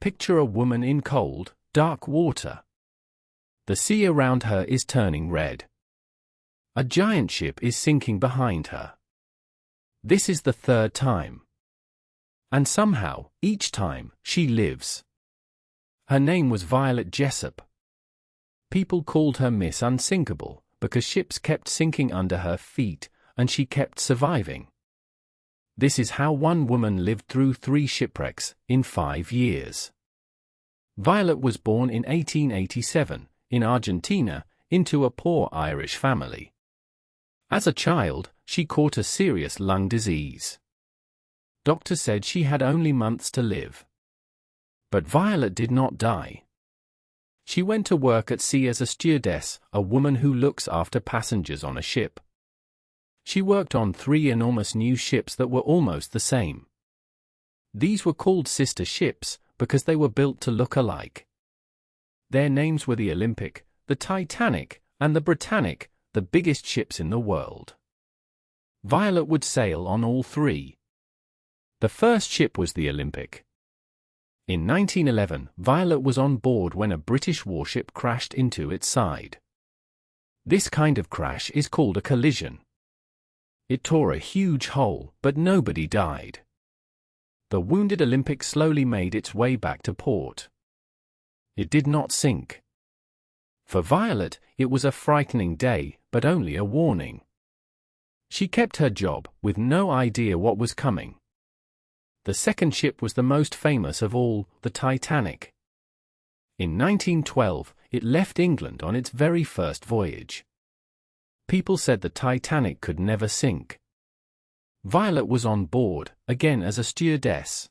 Picture a woman in cold, dark water. The sea around her is turning red. A giant ship is sinking behind her. This is the third time. And somehow, each time, she lives. Her name was Violet Jessop. People called her Miss Unsinkable, because ships kept sinking under her feet, and she kept surviving. This is how one woman lived through 3 shipwrecks, in 5 years. Violet was born in 1887, in Argentina, into a poor Irish family. As a child, she caught a serious lung disease. Doctors said she had only months to live. But Violet did not die. She went to work at sea as a stewardess, a woman who looks after passengers on a ship. She worked on 3 enormous new ships that were almost the same. These were called sister ships because they were built to look alike. Their names were the Olympic, the Titanic, and the Britannic, the biggest ships in the world. Violet would sail on all 3. The first ship was the Olympic. In 1911, Violet was on board when a British warship crashed into its side. This kind of crash is called a collision. It tore a huge hole, but nobody died. The wounded Olympic slowly made its way back to port. It did not sink. For Violet, it was a frightening day, but only a warning. She kept her job, with no idea what was coming. The second ship was the most famous of all, the Titanic. In 1912, it left England on its very first voyage. People said the Titanic could never sink. Violet was on board, again as a stewardess.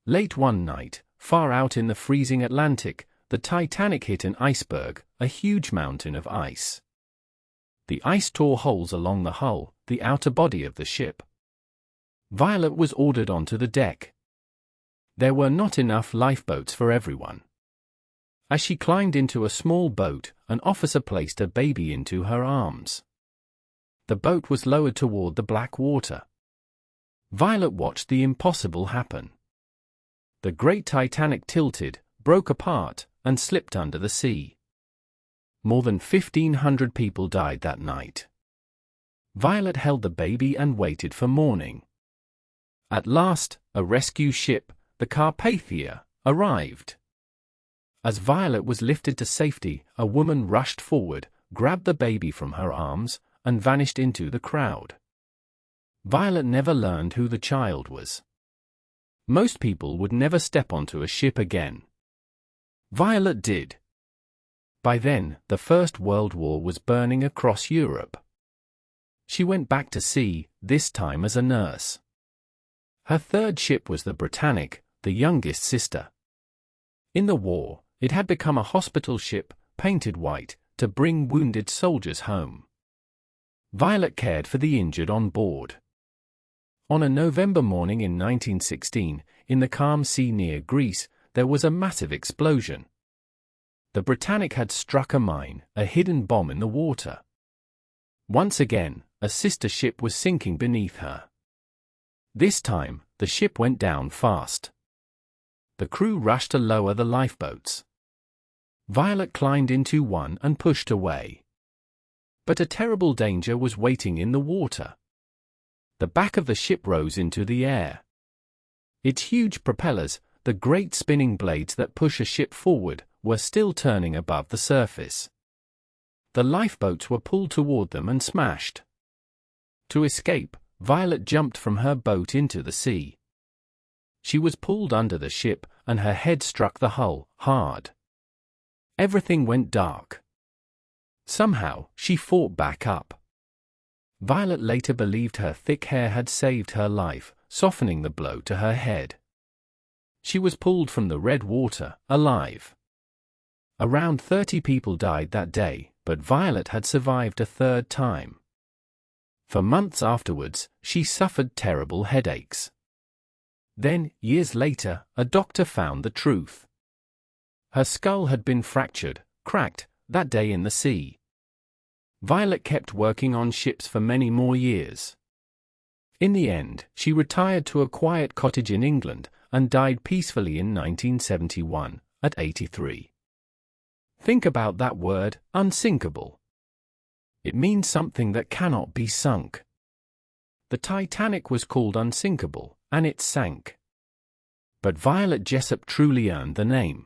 Late one night, far out in the freezing Atlantic, the Titanic hit an iceberg, a huge mountain of ice. The ice tore holes along the hull, the outer body of the ship. Violet was ordered onto the deck. There were not enough lifeboats for everyone. As she climbed into a small boat, an officer placed a baby into her arms. The boat was lowered toward the black water. Violet watched the impossible happen. The great Titanic tilted, broke apart, and slipped under the sea. More than 1,500 people died that night. Violet held the baby and waited for morning. At last, a rescue ship, the Carpathia, arrived. As Violet was lifted to safety, a woman rushed forward, grabbed the baby from her arms, and vanished into the crowd. Violet never learned who the child was. Most people would never step onto a ship again. Violet did. By then, the First World War was burning across Europe. She went back to sea, this time as a nurse. Her third ship was the Britannic, the youngest sister. In the war, it had become a hospital ship, painted white, to bring wounded soldiers home. Violet cared for the injured on board. On a November morning in 1916, in the calm sea near Greece, there was a massive explosion. The Britannic had struck a mine, a hidden bomb in the water. Once again, a sister ship was sinking beneath her. This time, the ship went down fast. The crew rushed to lower the lifeboats. Violet climbed into one and pushed away. But a terrible danger was waiting in the water. The back of the ship rose into the air. Its huge propellers, the great spinning blades that push a ship forward, were still turning above the surface. The lifeboats were pulled toward them and smashed. To escape, Violet jumped from her boat into the sea. She was pulled under the ship, and her head struck the hull, hard. Everything went dark. Somehow, she fought back up. Violet later believed her thick hair had saved her life, softening the blow to her head. She was pulled from the red water, alive. Around 30 people died that day, but Violet had survived a third time. For months afterwards, she suffered terrible headaches. Then, years later, a doctor found the truth. Her skull had been fractured, cracked, that day in the sea. Violet kept working on ships for many more years. In the end, she retired to a quiet cottage in England, and died peacefully in 1971, at 83. Think about that word, unsinkable. It means something that cannot be sunk. The Titanic was called Unsinkable, and it sank. But Violet Jessop truly earned the name.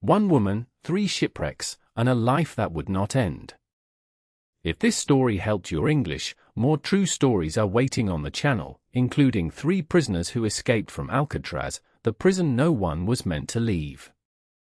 One woman, 3 shipwrecks, and a life that would not end. If this story helped your English, more true stories are waiting on the channel, including 3 prisoners who escaped from Alcatraz, the prison no one was meant to leave.